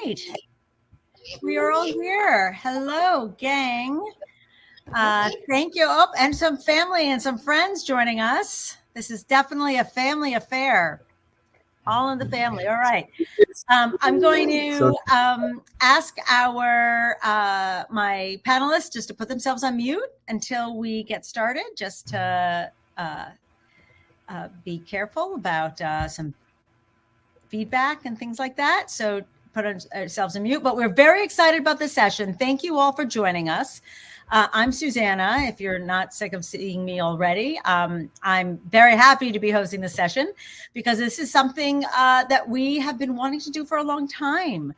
right. We are all here. Hello, gang. Thank you. Oh, and some family and some friends joining us. This is definitely a family affair. All in the family. All right. I'm going to ask my panelists just to put themselves on mute until we get started, just to be careful about some feedback and things like that. So put ourselves on mute, but we're very excited about this session. Thank you all for joining us. I'm Susanna, if you're not sick of seeing me already. I'm very happy to be hosting this session because this is something that we have been wanting to do for a long time.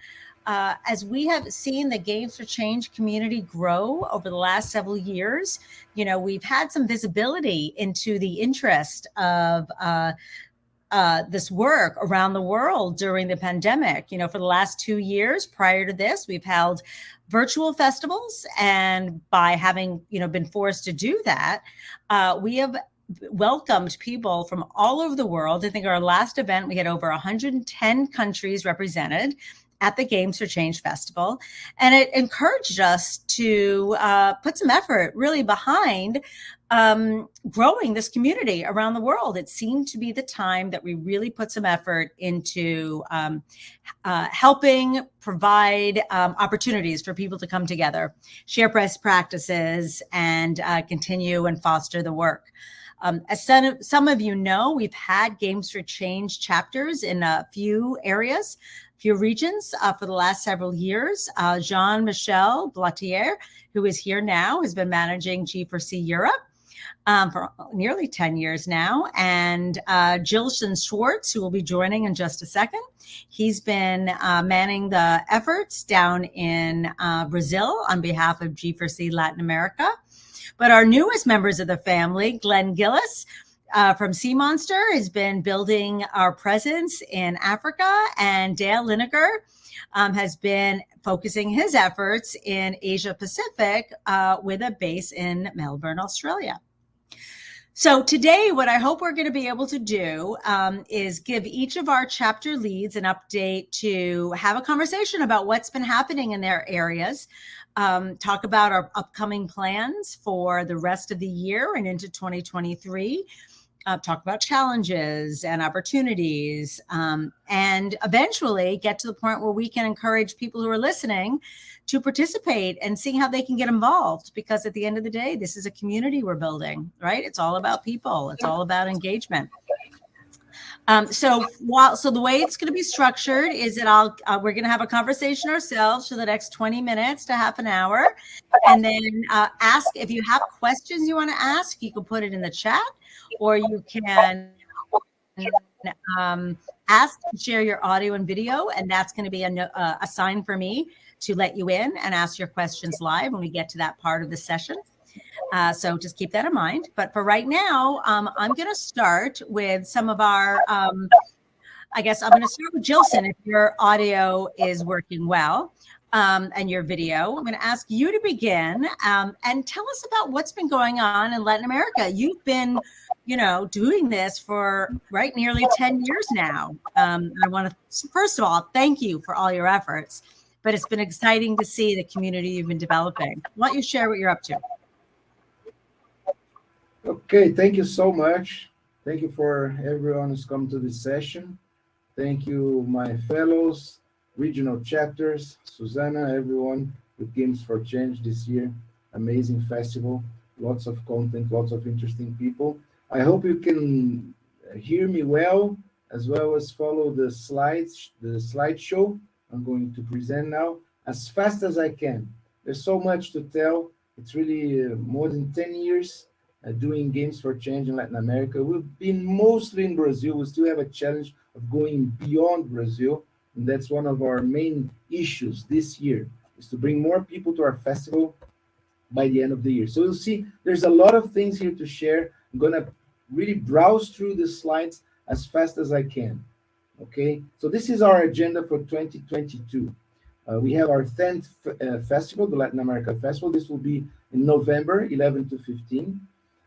As we have seen the Games for Change community grow over the last several years, we've had some visibility into the interest of this work around the world during the pandemic. For the last 2 years prior to this, we've held virtual festivals, and by having been forced to do that, we have welcomed people from all over the world. I think our last event, we had over 110 countries represented at the Games for Change Festival, and it encouraged us to put some effort really behind growing this community around the world. It seemed to be the time that we really put some effort into helping provide opportunities for people to come together, share best practices, and continue and foster the work. As some of you know, we've had Games for Change chapters in a few areas, few regions for the last several years. Jean-Michel Blottiere, who is here now, has been managing G4C Europe for nearly 10 years now. And Gilson Schwartz, who will be joining in just a second. He's been manning the efforts down in Brazil on behalf of G4C Latin America. But our newest members of the family, Gillis, from Sea Monster, has been building our presence in Africa, and Dale Linegar has been focusing his efforts in Asia-Pacific with a base in Melbourne, Australia. So today, what I hope we're going to be able to do is give each of our chapter leads an update to have a conversation about what's been happening in their areas, talk about our upcoming plans for the rest of the year and into 2023, talk about challenges and opportunities, and eventually get to the point where we can encourage people who are listening to participate and see how they can get involved. Because at the end of the day, this is a community we're building, right? It's all about people. It's all about engagement. So the way it's going to be structured is that we're going to have a conversation ourselves for the next 20 minutes to half an hour, and then ask if you have questions you want to ask. You can put it in the chat, or you can ask to share your audio and video, and that's going to be a sign for me to let you in and ask your questions live when we get to that part of the session. So just keep that in mind. But for right now, I'm going to start with some of our, I guess I'm going to start with Gilson, if your audio is working well, and your video. I'm going to ask you to begin and tell us about what's been going on in Latin America. You've been, doing this for nearly 10 years now. I want to, first of all, thank you for all your efforts, but it's been exciting to see the community you've been developing. Why don't you share what you're up to? Okay, thank you so much. Thank you for everyone who's come to this session. Thank you, my fellows, regional chapters, Susanna, everyone with Games for Change this year. Amazing festival, lots of content, lots of interesting people. I hope you can hear me well as follow the slideshow I'm going to present now as fast as I can. There's so much to tell. It's really more than 10 years doing Games for Change in Latin America. We've been mostly in Brazil. We still have a challenge of going beyond Brazil, and that's one of our main issues this year, is to bring more people to our festival by the end of the year. So you'll see there's a lot of things here to share. I'm going to really browse through the slides as fast as I can. Okay, so this is our agenda for 2022. We have our 10th festival, the Latin America Festival. This will be in November 11 to 15.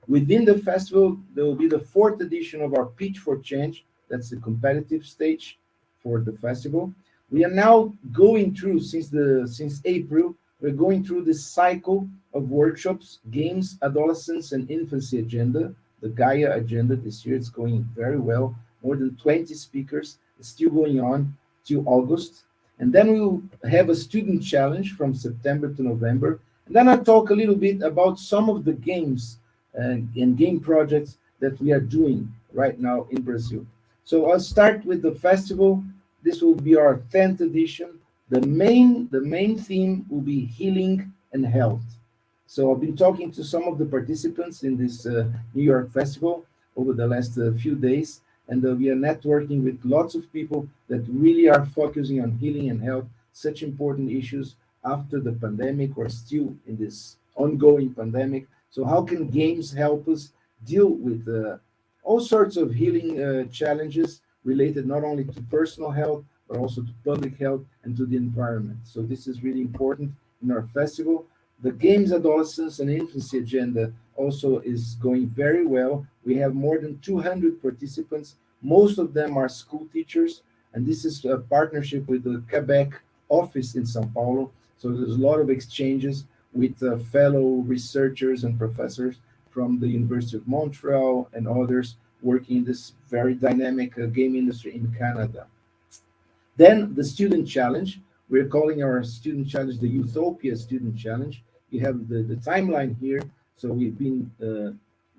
Within the festival, there will be the 4th edition of our Pitch for Change. That's the competitive stage for the festival. We are now going through, since April, we're going through this cycle of workshops, games, adolescence, and infancy agenda, the Gaia agenda. This year it's going very well. More than 20 speakers. It's still going on till August. And then we'll have a student challenge from September to November. And then I'll talk a little bit about some of the games and game projects that we are doing right now in Brazil. So I'll start with the festival. This will be our 10th edition. The main theme will be healing and health. So I've been talking to some of the participants in this New York festival over the last few days, and we are networking with lots of people that really are focusing on healing and health, such important issues after the pandemic or still in this ongoing pandemic. So how can games help us deal with all sorts of healing challenges related not only to personal health, but also to public health and to the environment. So this is really important in our festival. The Games, Adolescence, and Infancy agenda also is going very well. We have more than 200 participants. Most of them are school teachers, and this is a partnership with the Quebec office in São Paulo. So there's a lot of exchanges with fellow researchers and professors from the University of Montreal and others working in this very dynamic game industry in Canada. Then the Student Challenge. We're calling our Student Challenge the Utopia Student Challenge. You have the timeline here. So we've been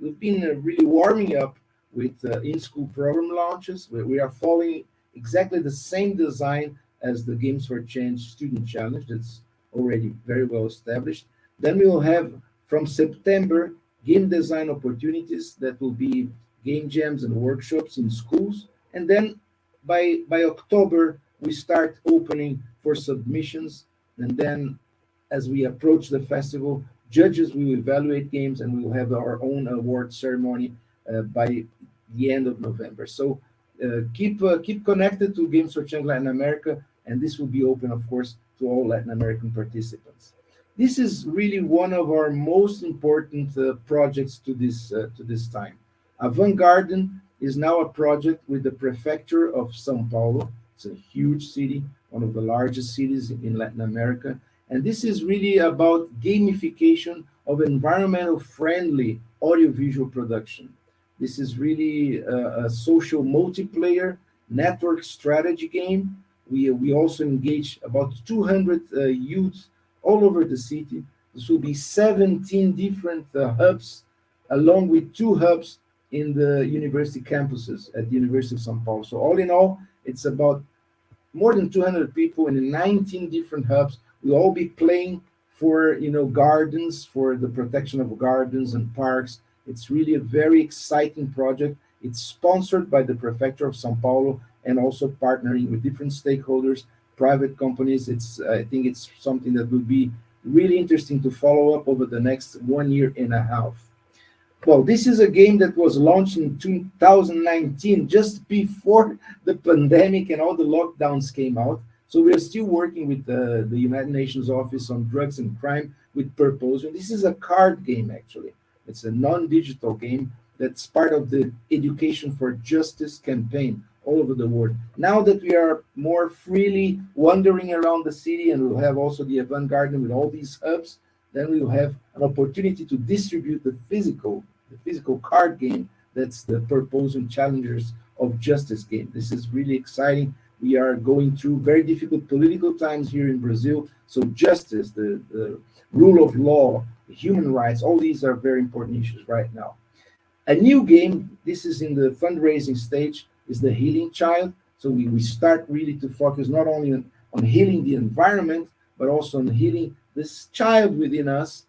really warming up with in-school program launches. We are following exactly the same design as the Games for Change Student Challenge. That's already very well established. Then we will have from September game design opportunities that will be game jams and workshops in schools. And then by October, we start opening for submissions. And then as we approach the festival, judges will evaluate games and we will have our own award ceremony by the end of November. So keep connected to Games for Change Latin America, and this will be open, of course, to all Latin American participants. This is really one of our most important projects to this time. Avant-Garden is now a project with the Prefecture of São Paulo. It's a huge city, one of the largest cities in Latin America. And this is really about gamification of environmental friendly audiovisual production. This is really a social multiplayer network strategy game. We also engage about 200 youth all over the city. This will be 17 different hubs, along with 2 hubs in the university campuses at the University of São Paulo. So all in all, it's about more than 200 people in 19 different hubs. We'll all be playing for gardens, for the protection of gardens and parks. It's really a very exciting project. It's sponsored by the Prefecture of São Paulo and also partnering with different stakeholders, private companies. I think it's something that will be really interesting to follow up over the next 1 year and a half. Well, this is a game that was launched in 2019, just before the pandemic and all the lockdowns came out. So we're still working with the United Nations Office on Drugs and Crime with Purpose. And this is a card game, actually. It's a non-digital game that's part of the Education for Justice campaign all over the world. Now that we are more freely wandering around the city, and we'll have also the Avant-Garden with all these hubs, then we will have an opportunity to distribute the physical card game. That's the Purpose and Challengers of Justice game. This is really exciting. We are going through very difficult political times here in Brazil. So justice, the rule of law, human rights, all these are very important issues right now. A new game, this is in the fundraising stage, is the Healing Child. So we start really to focus not only on healing the environment, but also on healing this child within us.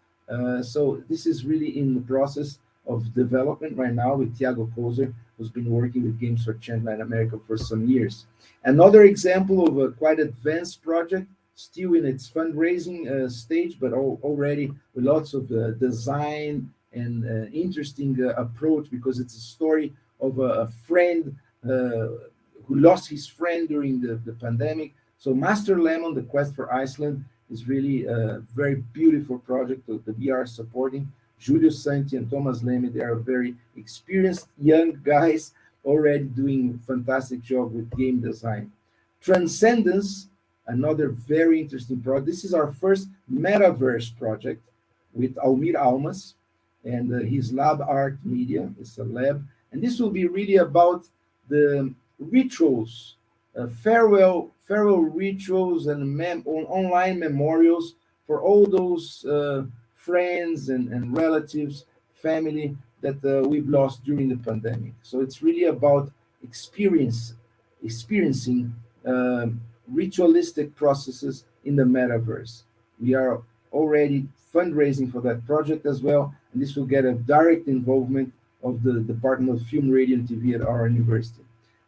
So this is really in the process of development right now with Thiago Kozer, who's been working with Games for Change Latin America for some years. Another example of a quite advanced project, still in its fundraising stage, but already with lots of design and interesting approach, because it's a story of a friend who lost his friend during the pandemic. So Master Lemon, The Quest for Iceland, is really a very beautiful project that we are supporting. Julio Santi and Thomas Leme, they are very experienced young guys already doing fantastic job with game design. Transcendence another very interesting project. This is our first metaverse project with Almir Almas and his Lab Art Media. It's a lab. And this will be really about the rituals, farewell rituals and online memorials for all those friends and relatives, family that we've lost during the pandemic. So it's really about experiencing ritualistic processes in the metaverse. We are already fundraising for that project as well, and this will get a direct involvement of the Department of Film, Radio, and TV at our university.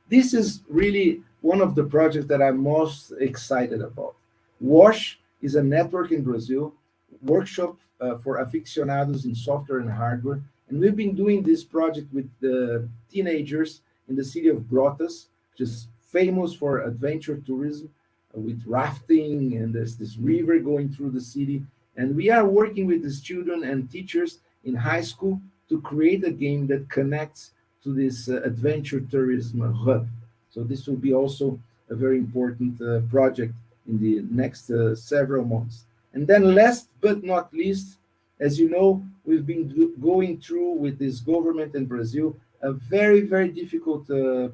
This is really one of the projects that I'm most excited about. WASH is a network in Brazil, workshop for aficionados in software and hardware, and we've been doing this project with the teenagers in the city of Brotas, which is famous for adventure tourism with rafting, and there's this river going through the city. And we are working with the students and teachers in high school to create a game that connects to this adventure tourism hub. So this will be also a very important project in the next several months. And then last but not least, as you know, we've been going through with this government in Brazil a very, very difficult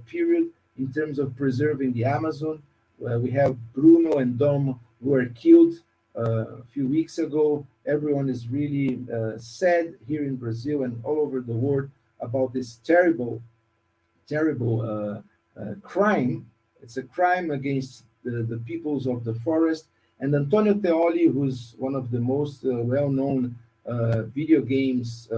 period in terms of preserving the Amazon. We have Bruno and Dom who were killed a few weeks ago. Everyone is really sad here in Brazil and all over the world about this terrible crime. It's a crime against the peoples of the forest. And Antonio Teoli, who's one of the most well-known video games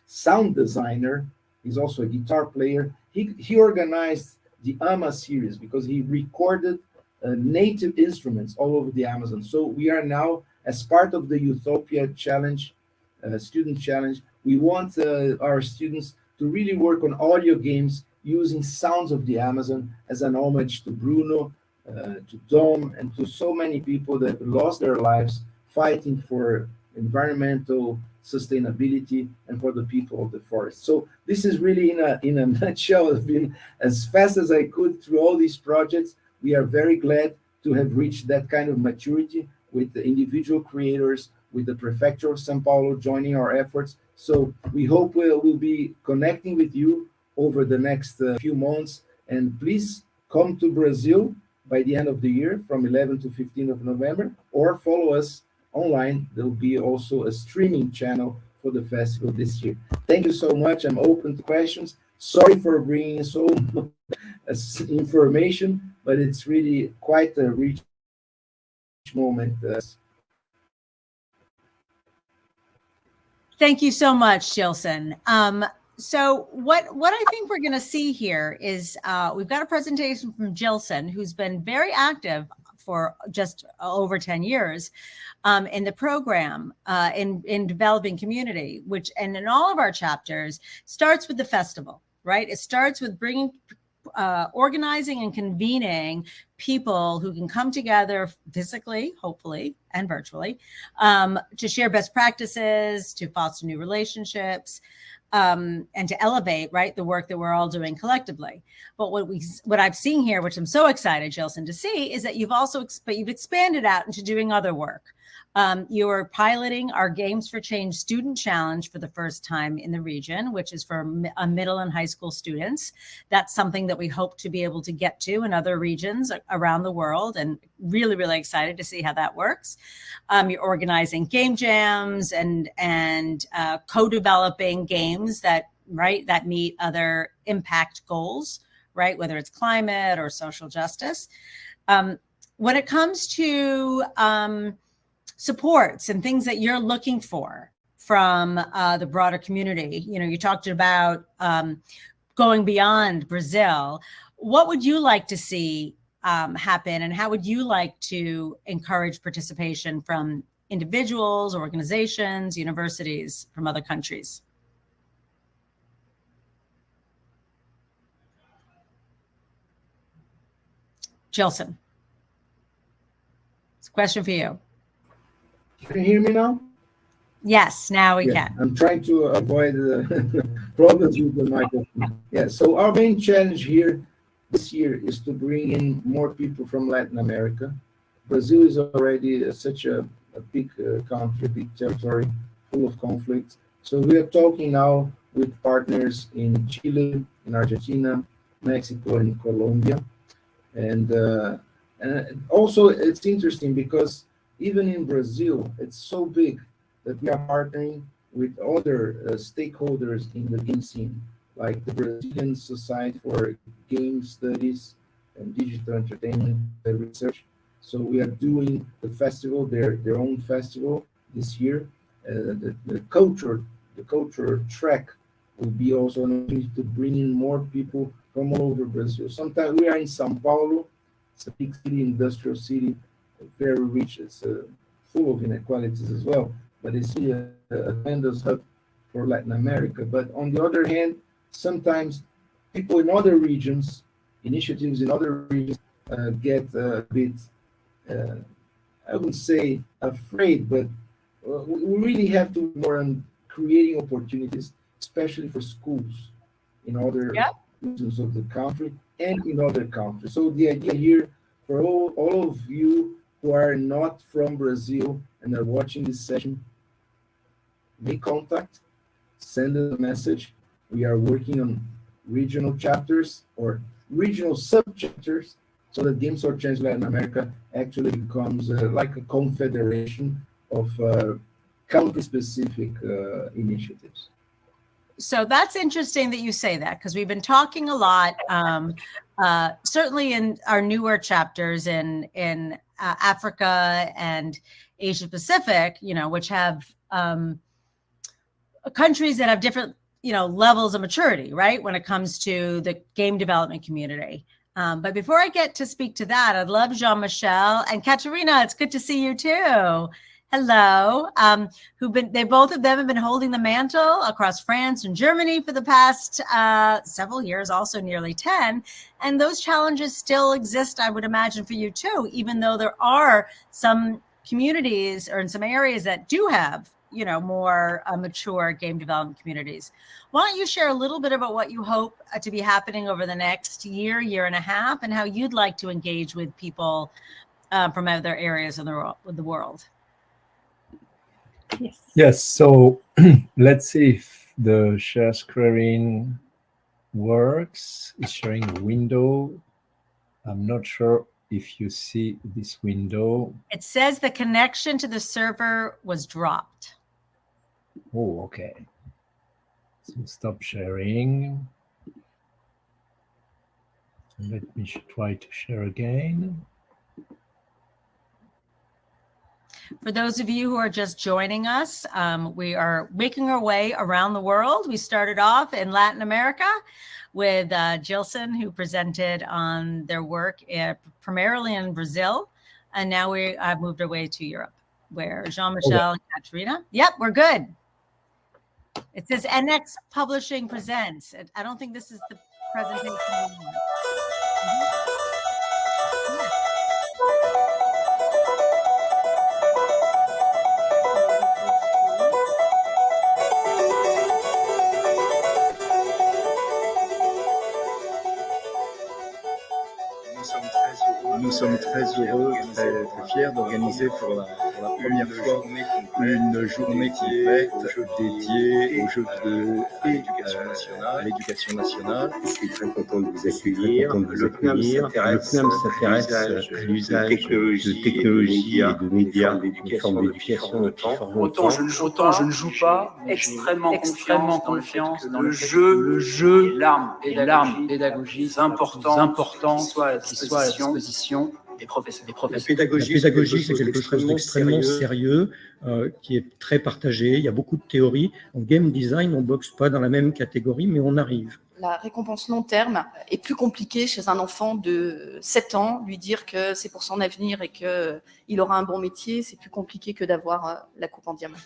sound designer, he's also a guitar player. He organized the AMA series because he recorded native instruments all over the Amazon. So we are now, as part of the Utopia Challenge, student challenge, we want our students to really work on audio games using sounds of the Amazon as an homage to Bruno, to Dom, and to so many people that lost their lives fighting for environmental sustainability and for the people of the forest. So this is really in a nutshell. I've been as fast as I could through all these projects. We are very glad to have reached that kind of maturity with the individual creators, with the Prefecture of São Paulo joining our efforts. So we hope we'll be connecting with you over the next few months. And please come to Brazil by the end of the year from 11 to 15 of November, or follow us online. There will be also a streaming channel for the festival this year. Thank you so much. I'm open to questions. Sorry for bringing so much information, but it's really quite a rich moment. Thank you so much, Gilson. So what I think we're going to see here is we've got a presentation from Gilson, who's been very active for just over 10 years in the program in developing community, which, and in all of our chapters, starts with the festival, right? It starts with bringing, organizing and convening people who can come together physically, hopefully, and virtually, to share best practices, to foster new relationships, and to elevate, right, the work that we're all doing collectively. But what I've seen here, which I'm so excited, Gilson, to see, is that you've also you've expanded out into doing other work. You're piloting our Games for Change Student Challenge for the first time in the region, which is for middle and high school students. That's something that we hope to be able to get to in other regions around the world, and really, really excited to see how that works. You're organizing game jams and co-developing games that meet other impact goals, right? Whether it's climate or social justice. When it comes to supports and things that you're looking for from the broader community, you talked about going beyond Brazil. What would you like to see happen, and how would you like to encourage participation from individuals, organizations, universities from other countries? Gilson, it's a question for you. Can you hear me now? Yes, now we can. I'm trying to avoid problems with the microphone. Yeah, so our main challenge here this year is to bring in more people from Latin America. Brazil is already such a big country, big territory, full of conflicts. So we are talking now with partners in Chile, in Argentina, Mexico, and Colombia. And also it's interesting because even in Brazil, it's so big that we are partnering with other stakeholders in the game scene, like the Brazilian Society for Game Studies and Digital Entertainment Research. So we are doing the festival, their own festival this year. The culture track will be also an opportunity to bring in more people from all over Brazil. Sometimes we are in São Paulo. It's a big city, industrial city, very rich. It's full of inequalities as well, but it's really a tremendous hub for Latin America. But on the other hand, sometimes people in other regions, initiatives in other regions, get a bit, I wouldn't say afraid, but we really have to work on creating opportunities, especially for schools in other regions of the country and in other countries. So the idea here for all of you who are not from Brazil and are watching this session, make contact, send us a message. We are working on regional chapters or regional sub-chapters so that Games for Change Latin America actually becomes like a confederation of country-specific initiatives. So that's interesting that you say that, because we've been talking a lot, certainly in our newer chapters in Africa and Asia-Pacific, which have countries that have different, levels of maturity, right, when it comes to the game development community. But before I get to speak to that, I'd love Jean-Michel and Katerina. It's good to see you too. Hello. They both of them have been holding the mantle across France and Germany for the past several years, also nearly 10. And those challenges still exist, I would imagine, for you too, even though there are some communities or in some areas that do have, more mature game development communities. Why don't you share a little bit about what you hope to be happening over the next year and a half, and how you'd like to engage with people from other areas of the world? Yes. So let's see if the share screen works. It's showing a window. I'm not sure if you see this window. It says the connection to the server was dropped. Oh, okay. So stop sharing. Let me try to share again. For those of you who are just joining us, we are making our way around the world. We started off in Latin America with Gilson, who presented on their work primarily in Brazil. And now we have moved our way to Europe, where Jean-Michel and Katerina. Yep, we're good. It says NX Publishing presents. I don't think this is the presentation. Nous sommes très heureux, très fiers d'organiser pour la première fois une journée complète dédiée aux Jeux à l'éducation nationale. Je suis très content de vous accueillir. Le CNAM s'intéresse à l'usage de technologies et de médias de forme d'éducation depuis fort longtemps. Autant je ne joue pas, extrêmement confiance dans le jeu et l'arme pédagogique importante qui soit à la disposition des professeurs. La pédagogie, c'est quelque chose d'extrêmement sérieux, qui est très partagé. Il y a beaucoup de théories. En game design, on ne boxe pas dans la même catégorie, mais on arrive. La récompense long terme est plus compliquée chez un enfant de 7 ans. Lui dire que c'est pour son avenir et qu'il aura un bon métier, c'est plus compliqué que d'avoir la coupe en diamant.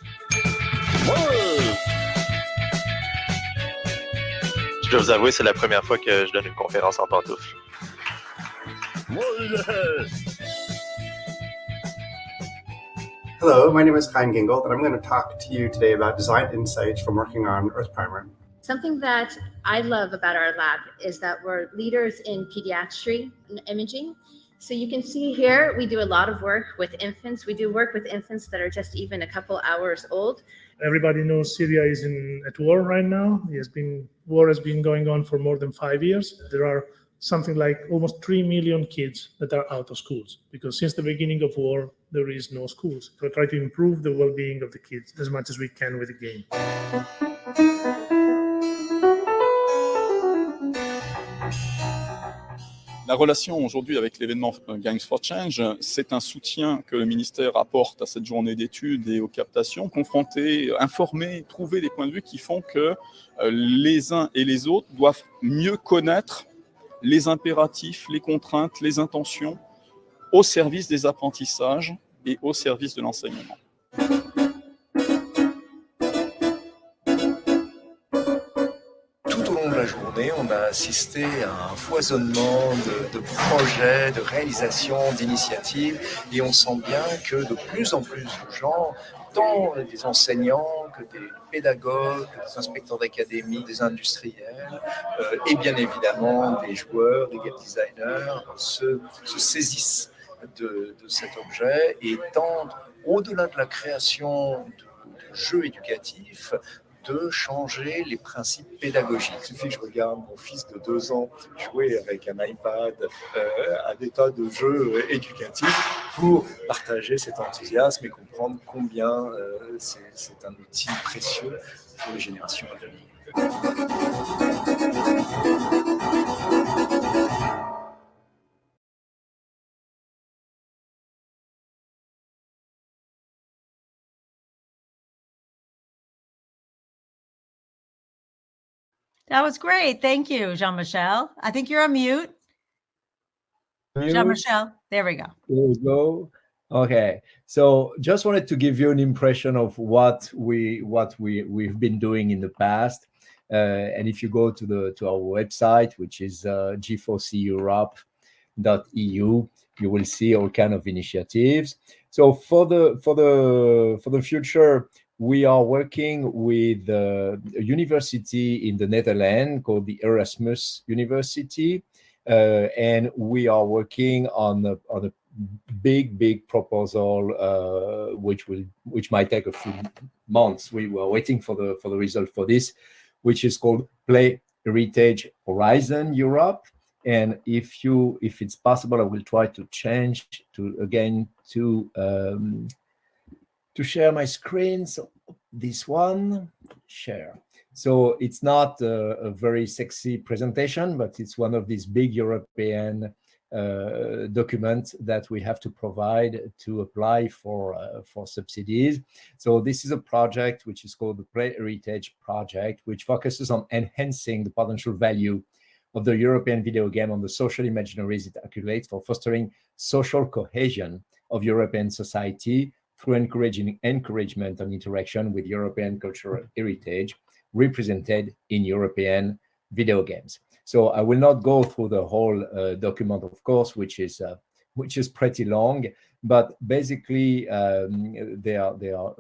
Je dois vous avouer, c'est la première fois que je donne une conférence en pantoufles. Hello, my name is Chaim Gingold, and I'm going to talk to you today about design insights from working on Earth Primer. Something that I love about our lab is that we're leaders in pediatry and imaging, So you can see here, we do a lot of work with infants. We do work with infants that are just even a couple hours old. Everybody knows Syria is at war right now. War has been going on for more than 5 years. There are something like almost 3 million kids that are out of schools, because since the beginning of war, there is no schools. So we try to improve the well-being of the kids as much as we can with the game. La relation aujourd'hui avec l'événement Games for Change, c'est un soutien que le ministère apporte à cette journée d'études et aux captations, confronter, informer, trouver des points de vue qui font que les uns et les autres doivent mieux connaître les impératifs, les contraintes, les intentions au service des apprentissages et au service de l'enseignement. Tout au long de la journée, on a assisté à un foisonnement de projets, de réalisations, d'initiatives, et on sent bien que de plus en plus de gens, tant des enseignants que des pédagogues, des inspecteurs d'académie, des industriels, et bien évidemment des joueurs, des game designers, se saisissent de cet objet et tentent, au-delà de la création de jeux éducatifs, de changer les principes pédagogiques. Il suffit que je regarde mon fils de 2 ans jouer avec un iPad à des tas de jeux éducatifs pour partager cet enthousiasme et comprendre combien c'est un outil précieux pour les générations à venir. That was great. Thank you, Jean-Michel. I think you're on mute. Jean-Michel, there we go. There we go. Okay, so just wanted to give you an impression of what we've been doing in the past. And if you go to our website, which is G4C Europe.eu, you will see all kind of initiatives. So for the future, we are working with a university in the Netherlands called the Erasmus University, and we are working on a big proposal, which might take a few months. We were waiting for the result for this, which is called Play Heritage Horizon Europe. And if it's possible, I will try to change to share my screen. So this one, share. So it's not a very sexy presentation, but it's one of these big European documents that we have to provide to apply for subsidies. So this is a project which is called the Play Heritage Project, which focuses on enhancing the potential value of the European video game on the social imaginaries it accumulates for fostering social cohesion of European society through encouragement and interaction with European cultural heritage represented in European video games. So I will not go through the whole document, of course, which is pretty long, but basically there are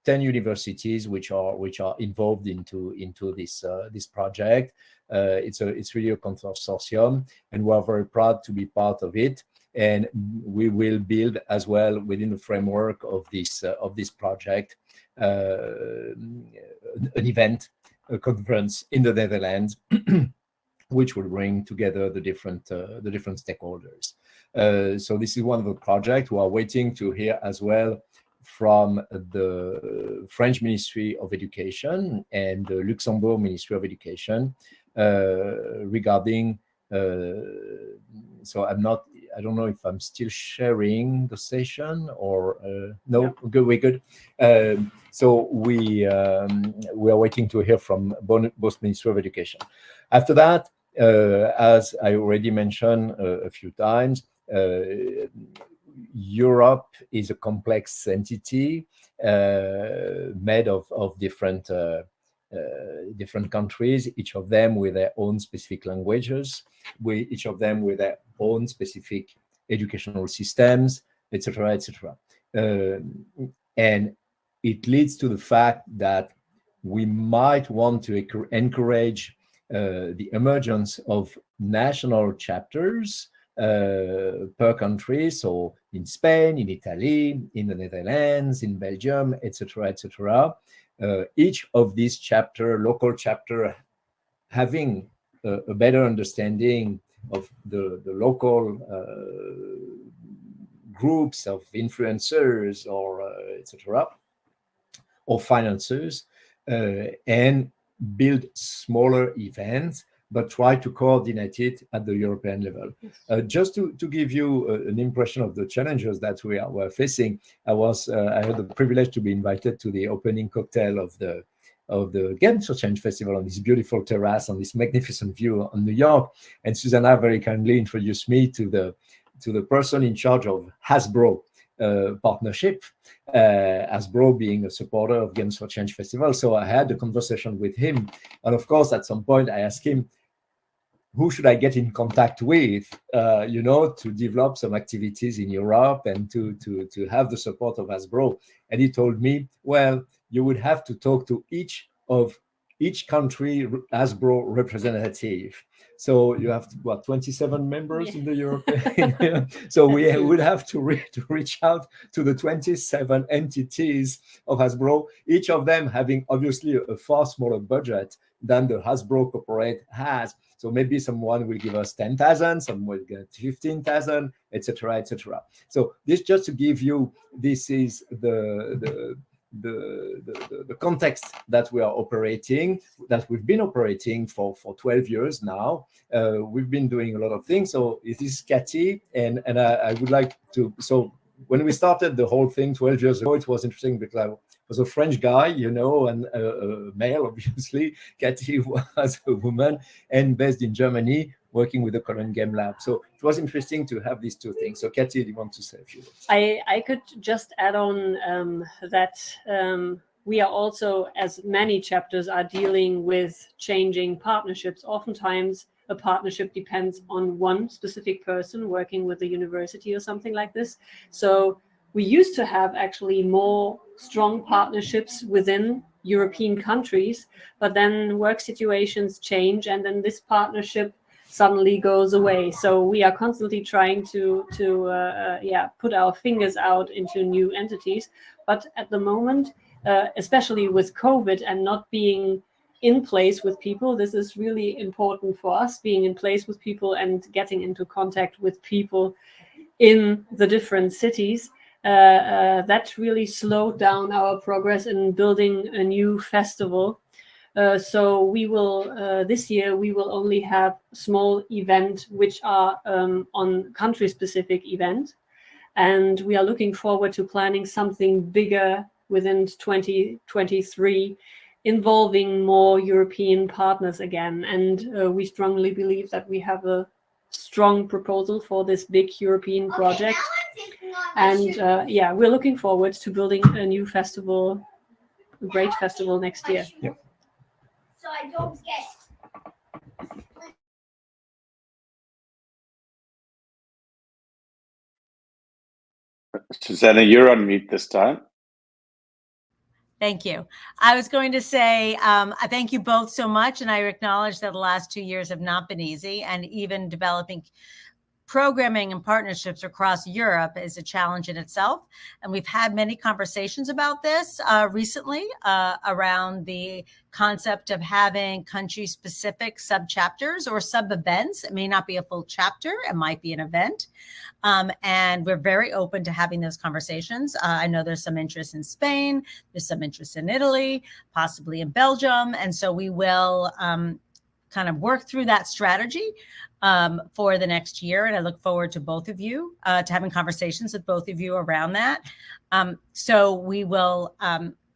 10 universities which are involved into this project. It's really a consortium, and we are very proud to be part of it. And we will build as well within the framework of this project an event, a conference in the Netherlands, which will bring together the different stakeholders. So this is one of the projects. We are waiting to hear as well from the French Ministry of Education and the Luxembourg Ministry of Education regarding. So I don't know if I'm still sharing the session or no. Yeah. Good, we're good. So we are waiting to hear from both Ministry of Education. After that, as I already mentioned a few times, Europe is a complex entity made of different countries, each of them with their own specific languages, each of them with their own specific educational systems, etc., etc. And it leads to the fact that we might want to encourage the emergence of national chapters per country. So in Spain, in Italy, in the Netherlands, in Belgium, etc., etc. Each of these local chapter, having a better understanding of the local groups of influencers or etc., or financiers, and build smaller events, but try to coordinate it at the European level. Just to give you an impression of the challenges that we are facing, I had the privilege to be invited to the opening cocktail of the Games for Change Festival on this beautiful terrace, on this magnificent view on New York. And Susanna very kindly introduced me to the person in charge of Hasbro partnership, Hasbro being a supporter of Games for Change Festival. So I had a conversation with him. And of course, at some point, I asked him, who should I get in contact with, to develop some activities in Europe and to have the support of Hasbro? And he told me, well, you would have to talk to each country Hasbro representative. So you have 27 members in the European. So we would have to reach out to the 27 entities of Hasbro, each of them having obviously a far smaller budget than the Hasbro corporate has. So maybe someone will give us 10,000, some will get 15,000, etc., etc. So this just to give you, this is the context that we are operating, that we've been operating for 12 years now. We've been doing a lot of things. So it is Cathy, and I would like to, so when we started the whole thing 12 years ago, it was interesting because I was a French guy, and a male, obviously. Cathy was a woman and based in Germany, working with the Cologne Game Lab. So it was interesting to have these two things. So Cathy, do you want to say a few words? I could just add on that we are also, as many chapters, are dealing with changing partnerships. Oftentimes, a partnership depends on one specific person working with a university or something like this. So we used to have actually more strong partnerships within European countries, but then work situations change, and then this partnership suddenly goes away. So we are constantly trying to put our fingers out into new entities. But at the moment, especially with COVID and not being in place with people, this is really important for us, being in place with people and getting into contact with people in the different cities. That really slowed down our progress in building a new festival. So we will, this year, we will only have small events which are on country-specific event. And we are looking forward to planning something bigger within 2023, involving more European partners again. And we strongly believe that we have a strong proposal for this big European project. And we're looking forward to building a new festival, a great festival next year. Yeah. So I don't get. Susanna, you're on mute this time. Thank you. I was going to say thank you both so much, and I acknowledge that the last 2 years have not been easy, and even developing programming and partnerships across Europe is a challenge in itself. And we've had many conversations about this recently around the concept of having country-specific sub-chapters or sub-events. It may not be a full chapter, it might be an event. And we're very open to having those conversations. I know there's some interest in Spain, there's some interest in Italy, possibly in Belgium. And so we will kind of work through that strategy for the next year. And I look forward to both of you, to having conversations with both of you around that. So we will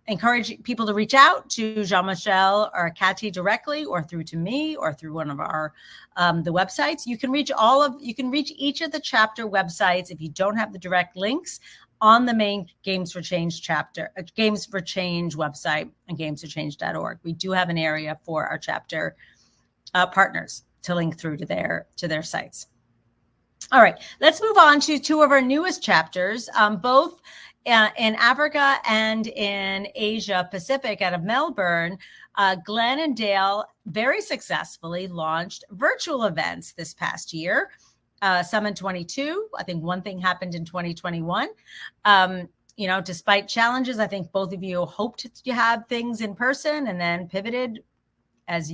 encourage people to reach out to Jean-Michel or Cathy directly, or through to me, or through one of our the websites. You can reach each of the chapter websites if you don't have the direct links on the main Games for Change chapter, Games for Change website, and gamesforchange.org. We do have an area for our chapter partners to link through to their sites. All right, let's move on to two of our newest chapters, both in Africa and in Asia-Pacific out of Melbourne. Glenn and Dale very successfully launched virtual events this past year some in 22. I think one thing happened in 2021. You know, despite challenges, I think both of you hoped to have things in person and then pivoted as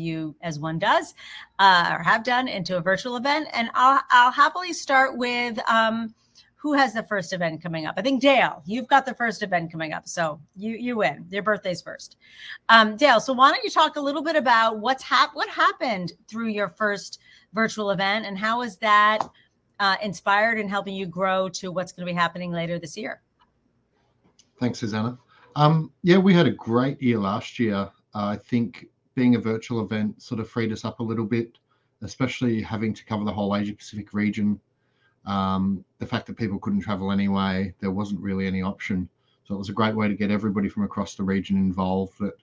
one does, or have done, into a virtual event. And I'll happily start with who has the first event coming up. I think Dale, you've got the first event coming up, so you win. Your birthday's first. Dale, so why don't you talk a little bit about what happened through your first virtual event, and how is that inspired and helping you grow to what's going to be happening later this year? Thanks, Susanna. Yeah, we had a great year last year. I think being a virtual event sort of freed us up a little bit, especially having to cover the whole Asia-Pacific region. The fact that people couldn't travel anyway, there wasn't really any option. So it was a great way to get everybody from across the region involved, but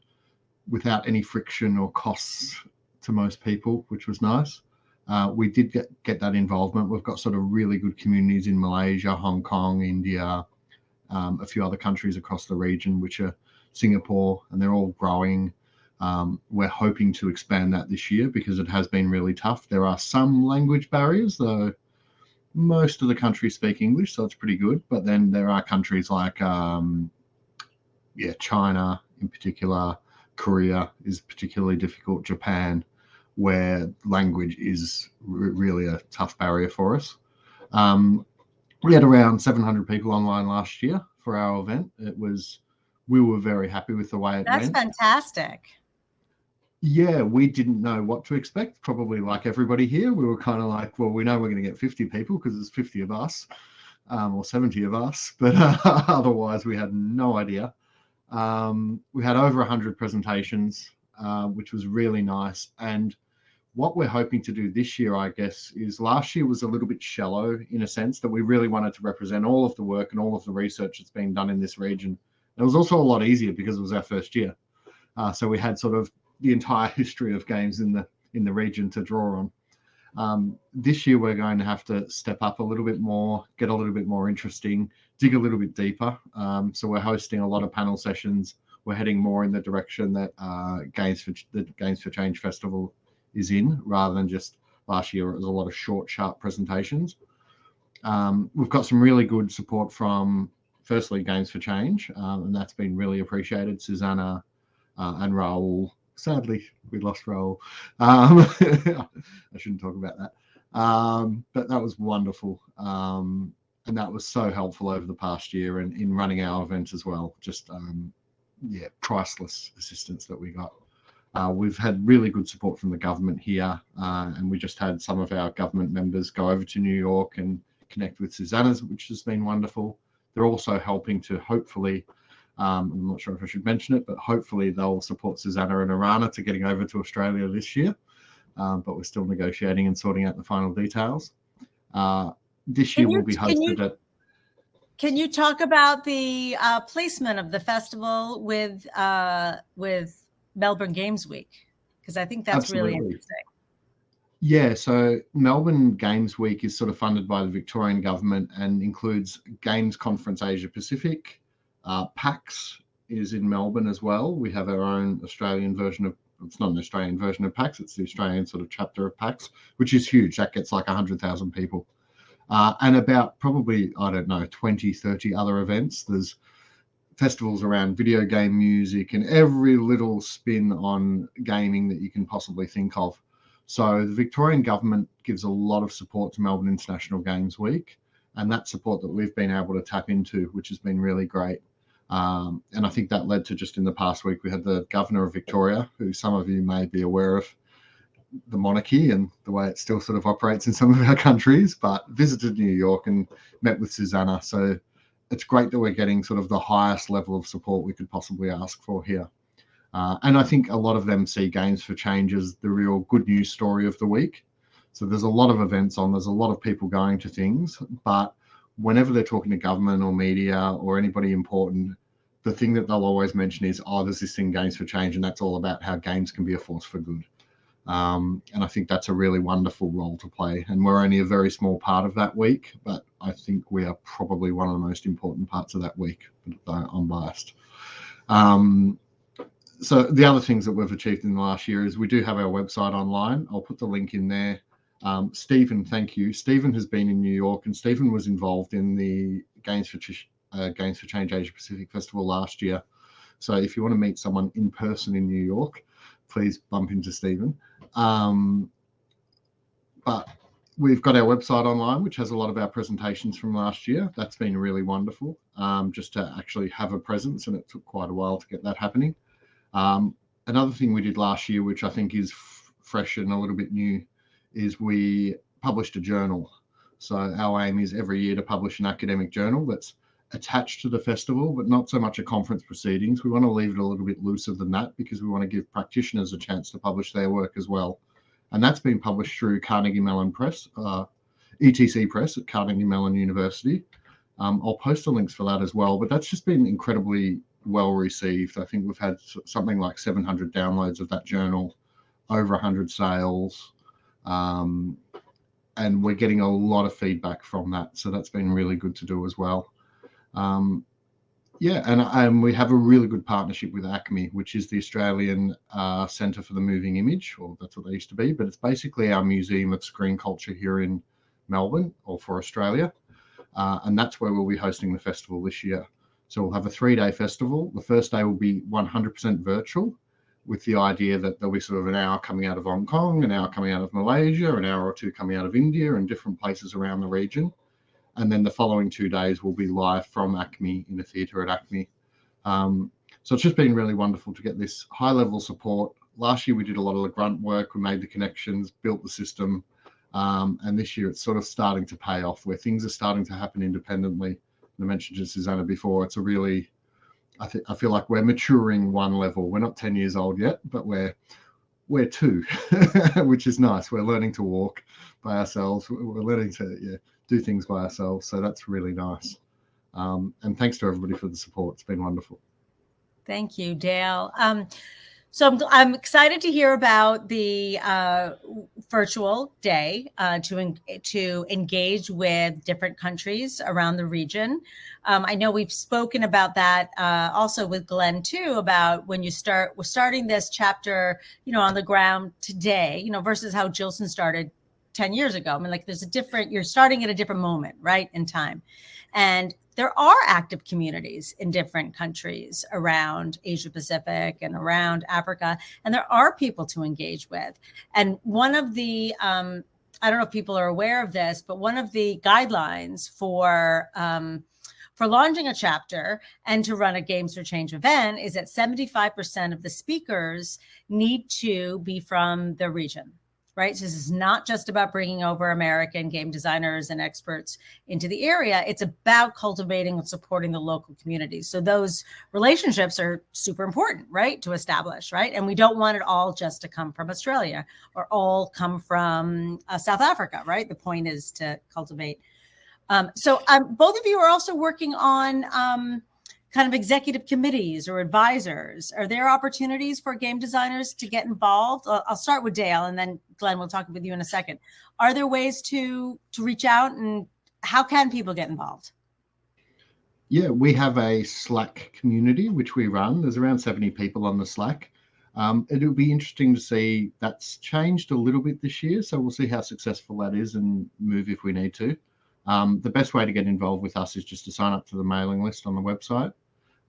without any friction or costs to most people, which was nice. We did get that involvement. We've got sort of really good communities in Malaysia, Hong Kong, India, a few other countries across the region, which are Singapore, and they're all growing. We're hoping to expand that this year because it has been really tough. There are some language barriers, though most of the countries speak English, so it's pretty good. But then there are countries like, China in particular, Korea is particularly difficult, Japan, where language is really a tough barrier for us. We had around 700 people online last year for our event. We were very happy with the way it went. That's fantastic. Yeah, we didn't know what to expect. Probably like everybody here, we were kind of like, well, we know we're going to get 50 people because there's 50 of us, or 70 of us, but otherwise we had no idea. We had over 100 presentations, which was really nice. And what we're hoping to do this year, I guess, is last year was a little bit shallow in a sense that we really wanted to represent all of the work and all of the research that's being done in this region. It was also a lot easier because it was our first year. So we had sort of the entire history of games in the region to draw on. This year, we're going to have to step up a little bit more, get a little bit more interesting, dig a little bit deeper. So we're hosting a lot of panel sessions. We're heading more in the direction that the Games for Change Festival is in, rather than just last year. It was a lot of short, sharp presentations. We've got some really good support from, firstly, Games for Change, and that's been really appreciated. Susanna and Raul. Sadly, we lost Raul. I shouldn't talk about that. But that was wonderful. And that was so helpful over the past year and in running our event as well. Just, priceless assistance that we got. We've had really good support from the government here. And we just had some of our government members go over to New York and connect with Susanna's, which has been wonderful. They're also helping to hopefully, I'm not sure if I should mention it, but hopefully they'll support Susanna and Arana to getting over to Australia this year. But we're still negotiating and sorting out the final details. This year will be hosted at... Can you talk about the placement of the festival with Melbourne Games Week? Because I think that's really interesting. Yeah, so Melbourne Games Week is sort of funded by the Victorian government and includes Games Conference Asia-Pacific. PAX is in Melbourne as well. We have our own Australian version of, it's not an Australian version of PAX, it's the Australian sort of chapter of PAX, which is huge. That gets like 100,000 people. And about probably, 20, 30 other events. There's festivals around video game music and every little spin on gaming that you can possibly think of. So the Victorian government gives a lot of support to Melbourne International Games Week, and that support that we've been able to tap into, which has been really great. And I think that led to, just in the past week, we had the Governor of Victoria, who some of you may be aware of the monarchy and the way it still sort of operates in some of our countries, but visited New York and met with Susanna. So it's great that we're getting sort of the highest level of support we could possibly ask for here. And I think a lot of them see Games for Change as the real good news story of the week. So there's a lot of events on, there's a lot of people going to things, but whenever they're talking to government or media or anybody important, the thing that they'll always mention is, there's this thing, Games for Change, and that's all about how games can be a force for good. And I think that's a really wonderful role to play. And we're only a very small part of that week, but I think we are probably one of the most important parts of that week, but I'm biased. So the other things that we've achieved in the last year is we do have our website online. I'll put the link in there. Stephen, thank you. Stephen has been in New York, and Stephen was involved in the Games for Change Asia-Pacific Festival last year. So if you want to meet someone in person in New York, please bump into Stephen. But we've got our website online, which has a lot of our presentations from last year. That's been really wonderful, just to actually have a presence, and it took quite a while to get that happening. Another thing we did last year, which I think is fresh and a little bit new, is we published a journal. So our aim is every year to publish an academic journal that's attached to the festival, but not so much a conference proceedings. We want to leave it a little bit looser than that, because we want to give practitioners a chance to publish their work as well. And that's been published through Carnegie Mellon Press, ETC Press at Carnegie Mellon University. I'll post the links for that as well, but that's just been incredibly well received. I think we've had something like 700 downloads of that journal, over 100 sales, and we're getting a lot of feedback from that. So that's been really good to do as well. And we have a really good partnership with ACME, which is the Australian Centre for the Moving Image, or that's what they used to be, but it's basically our Museum of Screen Culture here in Melbourne, or for Australia. And that's where we'll be hosting the festival this year. So we'll have a 3-day festival. The first day will be 100% virtual, with the idea that there'll be sort of an hour coming out of Hong Kong, an hour coming out of Malaysia, an hour or two coming out of India, and different places around the region. And then the following 2 days will be live from ACME in a theatre at ACME. So it's just been really wonderful to get this high-level support. Last year we did a lot of the grunt work, we made the connections, built the system, and this year it's sort of starting to pay off, where things are starting to happen independently. I mentioned to Susanna before, it's a really, I feel like we're maturing one level. We're not 10 years old yet, but we're 2, which is nice. We're learning to walk by ourselves. We're learning to do things by ourselves. So that's really nice. And thanks to everybody for the support. It's been wonderful. Thank you, Dale. So I'm excited to hear about the virtual day to engage with different countries around the region. I know we've spoken about that also with Glenn too, about when we're starting this chapter, on the ground today, versus how Gilson started 10 years ago. I mean, like you're starting at a different moment, right, in time. And there are active communities in different countries around Asia-Pacific and around Africa, and there are people to engage with. And one of the, I don't know if people are aware of this, but one of the guidelines for launching a chapter and to run a Games for Change event is that 75% of the speakers need to be from the region. Right. So this is not just about bringing over American game designers and experts into the area. It's about cultivating and supporting the local communities. So those relationships are super important, right, to establish. Right. And we don't want it all just to come from Australia or all come from South Africa. Right. The point is to cultivate. So both of you are also working on kind of executive committees or advisors. Are there opportunities for game designers to get involved? I'll start with Dale, and then Glenn, we'll talk with you in a second. Are there ways to reach out, and how can people get involved? Yeah, we have a Slack community, which we run. There's around 70 people on the Slack. It'll be interesting to see. That's changed a little bit this year, so we'll see how successful that is and move if we need to. The best way to get involved with us is just to sign up to the mailing list on the website.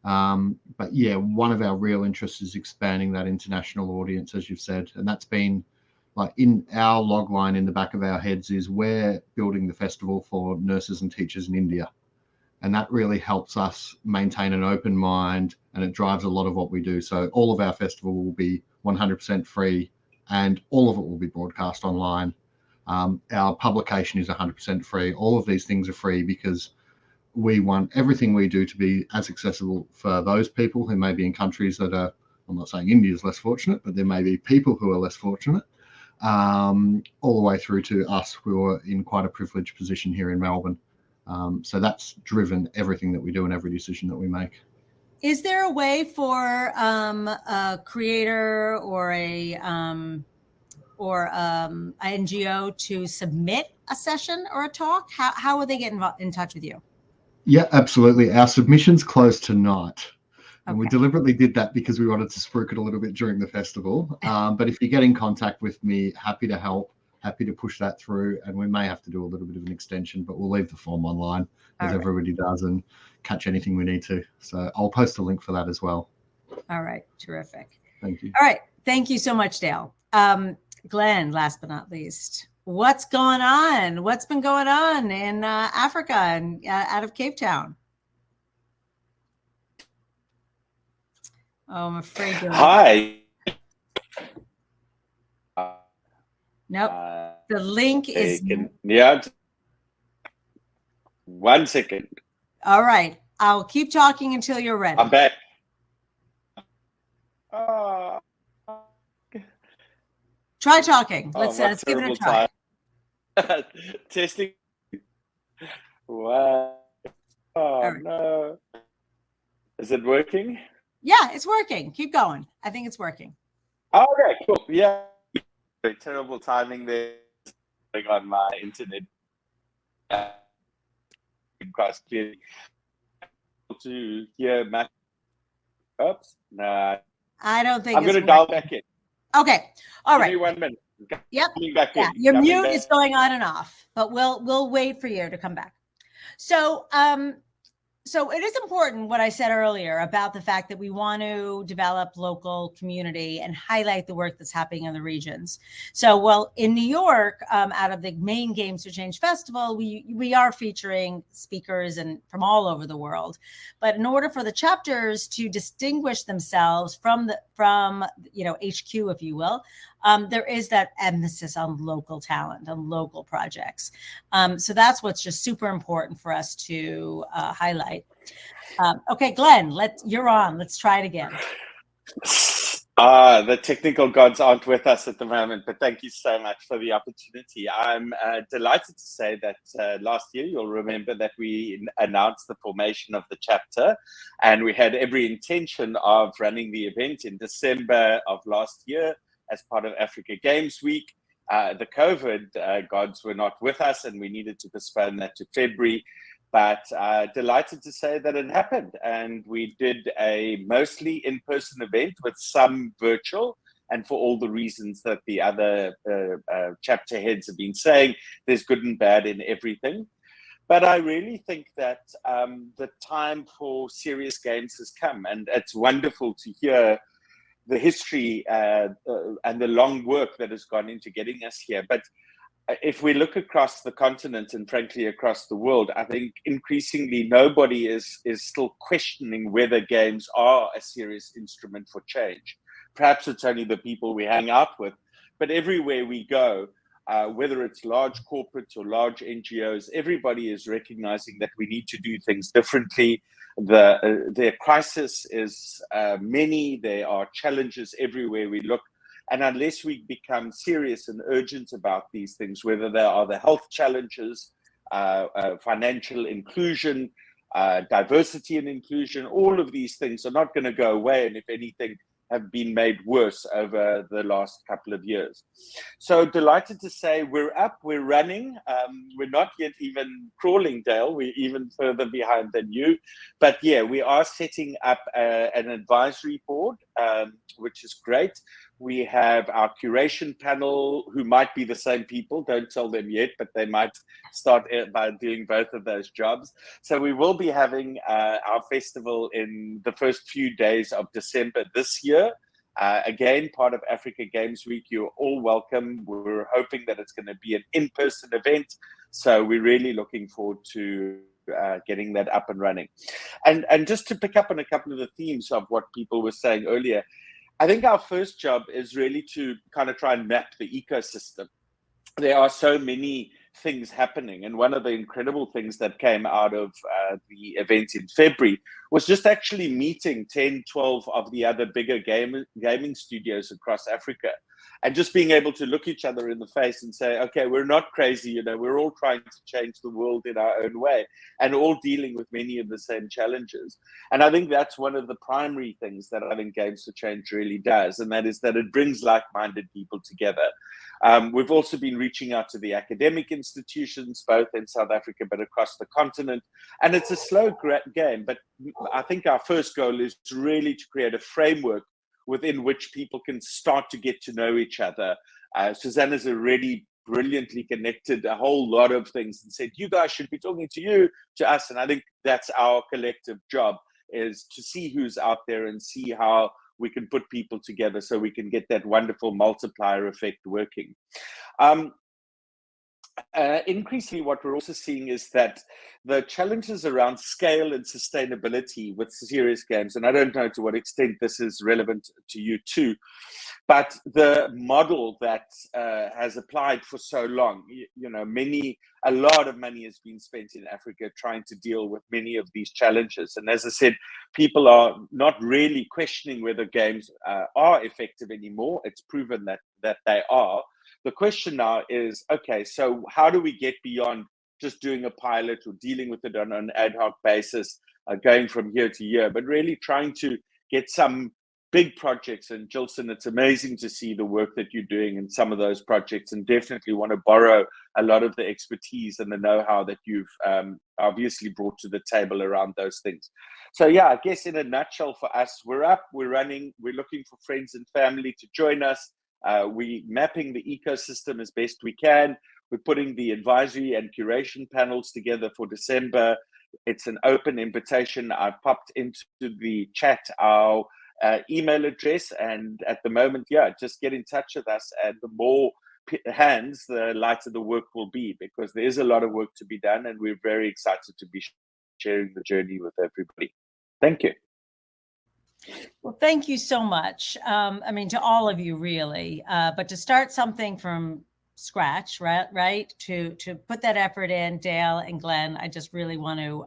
But yeah, one of our real interests is expanding that international audience, as you've said, and that's been like in our log line in the back of our heads is we're building the festival for nurses and teachers in India, and that really helps us maintain an open mind, and it drives a lot of what we do. So all of our festival will be 100% free, and all of it will be broadcast online. Our publication is 100% free. All of these things are free because we want everything we do to be as accessible for those people who may be in countries that are, I'm not saying India is less fortunate, but there may be people who are less fortunate, all the way through to us who are in quite a privileged position here in Melbourne. So that's driven everything that we do and every decision that we make. Is there a way for a creator or a NGO to submit a session or a talk? How would they get in touch with you? Yeah, absolutely. Our submissions close tonight. And we deliberately did that because we wanted to spruik it a little bit during the festival. But if you get in contact with me, happy to help. happy to push that through, and we may have to do a little bit of an extension, but we'll leave the form online as everybody does and catch anything we need to. So I'll post a link for that as well. All right, terrific. Thank you. All right, thank you so much, Dale. Glenn, last but not least, what's going on? What's been going on in Africa and out of Cape Town? Oh, I'm afraid you're... Hi. Nope. The link is... Yeah. 1 second. All right. I'll keep talking until you're ready. I'm back. Try talking. Let's give it a try. Testing. Wow. Oh, right. no. Is it working? Yeah, it's working. Keep going. I think it's working. Okay, cool. Yeah. Terrible timing there on my internet. Quite clearly. To hear my... Oops. No. I don't think I'm going to dial back in. Okay. All right. Give me 1 minute. Yep. Back yeah. in. Your Coming mute back. is going on and off, but we'll wait for you to come back. So, so it is important what I said earlier about the fact that we want to develop local community and highlight the work that's happening in the regions. So, well, in New York, out of the main Games for Change Festival, we are featuring speakers and from all over the world. But in order for the chapters to distinguish themselves from HQ, if you will, there is that emphasis on local talent, on local projects. So that's what's just super important for us to highlight. Okay, Glenn, you're on. Let's try it again. The technical gods aren't with us at the moment, but thank you so much for the opportunity. I'm delighted to say that last year, you'll remember that we announced the formation of the chapter, and we had every intention of running the event in December of last year as part of Africa Games Week. The COVID gods were not with us, and we needed to postpone that to February. But delighted to say that it happened, and we did a mostly in-person event with some virtual, and for all the reasons that the other chapter heads have been saying, there's good and bad in everything. But I really think that the time for serious games has come, and it's wonderful to hear the history and the long work that has gone into getting us here. But if we look across the continent and frankly across the world, I think increasingly nobody is still questioning whether games are a serious instrument for change. Perhaps it's only the people we hang out with, but everywhere we go, whether it's large corporates or large NGOs, everybody is recognizing that we need to do things differently. The crisis is many. There are challenges everywhere we look. And unless we become serious and urgent about these things, whether they are the health challenges, financial inclusion, diversity and inclusion, all of these things are not going to go away. And if anything, have been made worse over the last couple of years. So delighted to say we're up, we're running. We're not yet even crawling, Dale. We're even further behind than you. But yeah, we are setting up an advisory board, which is great. We have our curation panel, who might be the same people. Don't tell them yet, but they might start by doing both of those jobs. So we will be having our festival in the first few days of December this year. Again, part of Africa Games Week. You're all welcome. We're hoping that it's going to be an in-person event. So we're really looking forward to getting that up and running. And just to pick up on a couple of the themes of what people were saying earlier, I think our first job is really to kind of try and map the ecosystem. There are so many things happening. And one of the incredible things that came out of the event in February was just actually meeting 10, 12 of the other bigger gaming studios across Africa. And just being able to look each other in the face and say, okay, we're not crazy, we're all trying to change the world in our own way and all dealing with many of the same challenges. And I think that's one of the primary things that I think Games for Change really does, and that is that it brings like-minded people together. We've also been reaching out to the academic institutions, both in South Africa, but across the continent. And it's a slow game, but I think our first goal is really to create a framework within which people can start to get to know each other. Susanna's already brilliantly connected a whole lot of things and said, you guys should be talking to us. And I think that's our collective job, is to see who's out there and see how we can put people together so we can get that wonderful multiplier effect working. Increasingly, what we're also seeing is that the challenges around scale and sustainability with serious games, and I don't know to what extent this is relevant to you too, but the model that has applied for so long, a lot of money has been spent in Africa trying to deal with many of these challenges. And as I said, people are not really questioning whether games are effective anymore. It's proven that they are. The question now is, okay, so how do we get beyond just doing a pilot or dealing with it on an ad hoc basis, going from year to year, but really trying to get some big projects. And Gilson, it's amazing to see the work that you're doing in some of those projects, and definitely want to borrow a lot of the expertise and the know-how that you've obviously brought to the table around those things. So yeah, I guess in a nutshell for us, we're up, we're running, we're looking for friends and family to join us. We're mapping the ecosystem as best we can. We're putting the advisory and curation panels together for December. It's an open invitation. I've popped into the chat our email address, and at the moment, just get in touch with us, and the more hands, the lighter the work will be, because there is a lot of work to be done, and we're very excited to be sharing the journey with everybody. Thank you. Well, thank you so much. To all of you, really. But to start something from scratch, right? To put that effort in, Dale and Glenn, I just really want to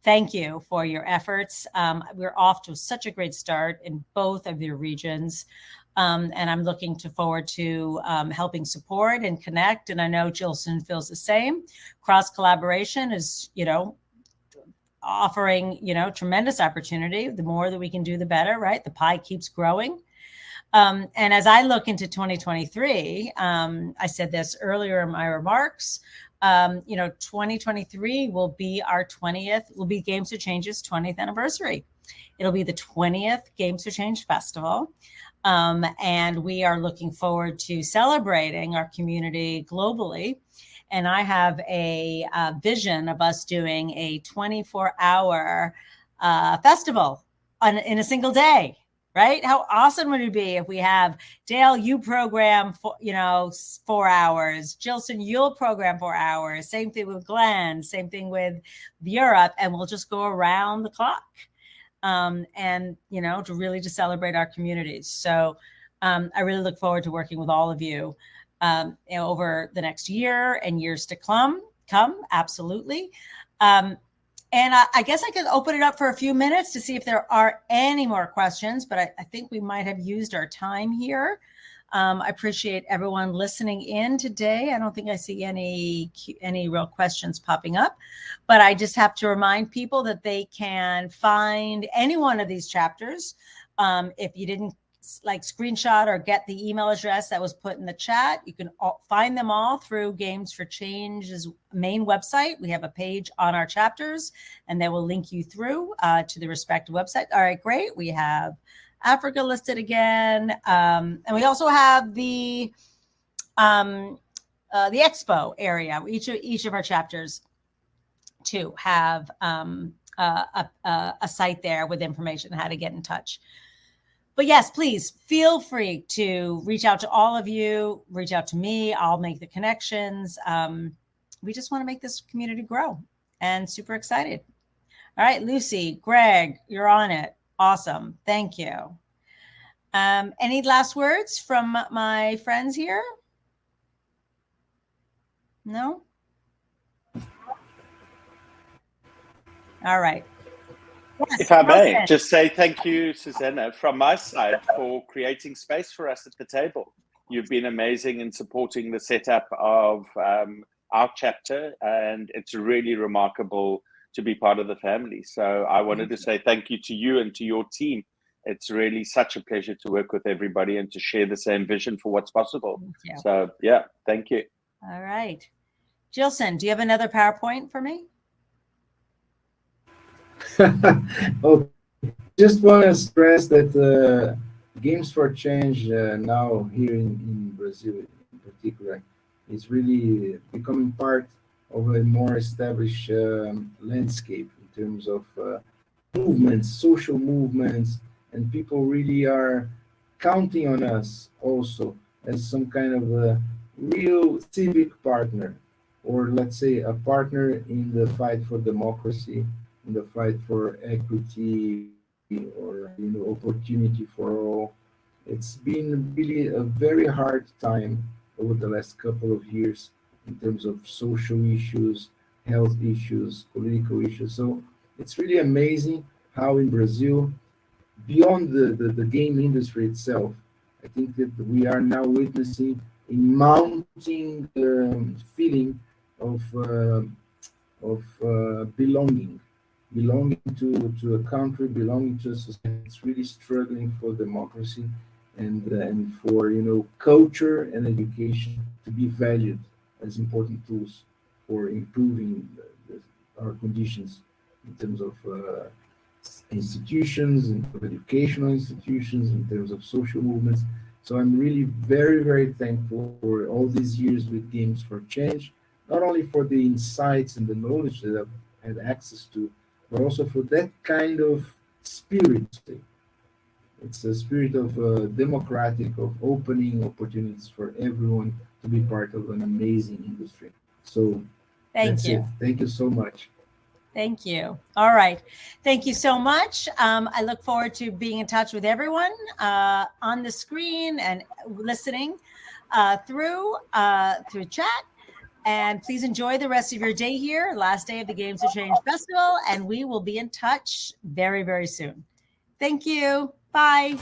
thank you for your efforts. We're off to such a great start in both of your regions. And I'm looking forward to helping support and connect. And I know Gilson feels the same. Cross collaboration is, offering, tremendous opportunity. The more that we can do, the better, right? The pie keeps growing. And as I look into 2023, I said this earlier in my remarks, 2023 will be Games for Change's 20th anniversary. It'll be the 20th Games for Change Festival. And we are looking forward to celebrating our community globally. And I have a vision of us doing a 24-hour festival in a single day, right? How awesome would it be if we have, Dale, you program for, 4 hours, Gilson, you'll program 4 hours, same thing with Glenn, same thing with Europe, and we'll just go around the clock. To really to celebrate our communities. So I really look forward to working with all of you over the next year and years to come, absolutely. And I guess I could open it up for a few minutes to see if there are any more questions, but I think we might have used our time here. I appreciate everyone listening in today. I don't think I see any real questions popping up, but I just have to remind people that they can find any one of these chapters. If you didn't screenshot or get the email address that was put in the chat, you can find them all through Games for Change's main website. We have a page on our chapters, and they will link you through to the respective website. All right, great. We have Africa listed again, and we also have the expo area. Each of our chapters too have a site there with information on how to get in touch. But yes, please feel free to reach out to all of you, reach out to me. I'll make the connections. We just want to make this community grow, and super excited. All right, Lucy, Greg, you're on it. Awesome. Thank you. Any last words from my friends here? No? All right. Yes, if I may, just say thank you, Susanna, from my side for creating space for us at the table. You've been amazing in supporting the setup of our chapter, and it's really remarkable to be part of the family. So I wanted to say thank you to you and to your team. It's really such a pleasure to work with everybody and to share the same vision for what's possible. So yeah, thank you. All right. Gilson, do you have another PowerPoint for me? Oh, just want to stress that Games for Change now here in Brazil in particular is really becoming part of a more established landscape in terms of movements, social movements, and people really are counting on us also as some kind of a real civic partner, or let's say a partner in the fight for democracy, in the fight for equity, or opportunity for all. It's been really a very hard time over the last couple of years in terms of social issues, health issues, political issues. So it's really amazing how in Brazil, beyond the game industry itself, I think that we are now witnessing a mounting feeling of belonging to a country, belonging to a society. It's really struggling for democracy and for culture and education to be valued as important tools for improving our conditions in terms of institutions, in educational institutions, in terms of social movements. So I'm really very, very thankful for all these years with Games for Change, not only for the insights and the knowledge that I've had access to, but also for that kind of spirit. It's a spirit of democratic, of opening opportunities for everyone to be part of an amazing industry. So Thank you. Thank you so much. Thank you. All right. Thank you so much. I look forward to being in touch with everyone on the screen and listening through chat. And please enjoy the rest of your day here, last day of the Games of Change Festival, and we will be in touch very, very soon. Thank you. Bye.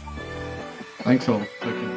Thanks all. Okay.